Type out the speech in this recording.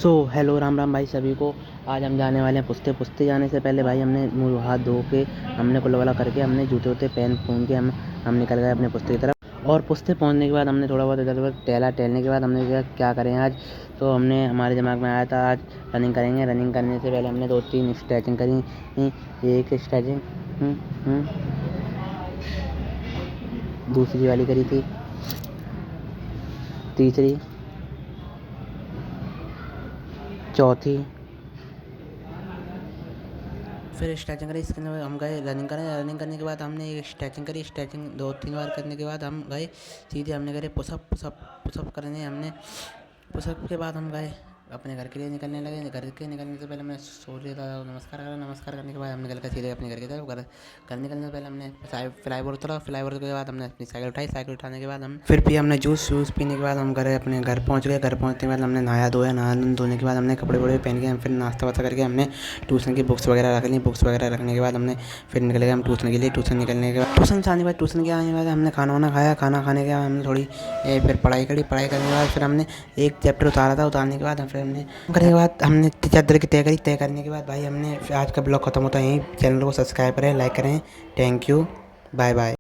Hello Ram Ram भाई सभी को। आज हम जाने वाले हैं पुस्ते। पुस्ते जाने से पहले भाई हमने मुँह हाथ धो के हमने कुल्ला वुल्ला करके हमने जूते वूते पहन के हम निकल गए अपने पुस्ते की तरफ। और पुस्ते पहुंचने के बाद हमने थोड़ा बहुत इधर उधर टहला। टहलने के बाद हमने कहा क्या करें आज। तो हमने हमारे दिमाग में आया था आज रनिंग करेंगे। रनिंग करने से पहले हमने 2-3 स्ट्रेचिंग करी। एक स्ट्रेचिंग दूसरी वाली करी थी, तीसरी, चौथी, फिर स्ट्रेचिंग करी। इसके अंदर हम गए रनिंग करें। रनिंग करने के बाद हमने एक स्ट्रेचिंग करी। स्ट्रेचिंग 2-3 बार करने के बाद हम गए सीधे हमने करे पुशअप। पुशअप करने हमने पुशअप के बाद हम गए अपने घर के लिए निकलने लगे। घर के निकलने से पहले मैं सूर्य दादा को नमस्कार करा। नमस्कार करने के बाद हमने निकल सीधे अपने घर की तरफ। घर निकलने से पहले हमने फ्लाईओवर उतरा। फ्लाईओवर के बाद हमने अपनी साइकिल उठाई। साइकिल उठाने के बाद हम फिर भी हमने जूस पीने के बाद हम अपने घर पहुँच गए। घर पहुँचने के बाद हमने नहाया धोया। नहा धोने के बाद हमने कपड़े वपड़े पहन के फिर नाश्ता वास्ता करके हमने ट्यूशन की बुक्स वगैरह रख ली। बुक्स वगैरह रखने के बाद हमने फिर निकल गए हम ट्यूशन के लिए। ट्यूशन निकलने के बाद ट्यूशन जाने के बाद ट्यूशन के आने के बाद हमने खाना वाना खाया। खाना खाने के बाद हमने थोड़ी फिर पढ़ाई करी। पढ़ाई करने के बाद फिर हमने एक चैप्टर उतारा था। उतारने के बाद फिर हमने करने के बाद हमने चादर की तय करी। तय करने के बाद भाई हमने आज का ब्लॉग खत्म होता है यहीं। चैनल को सब्सक्राइब करें, लाइक करें। Thank you, bye bye.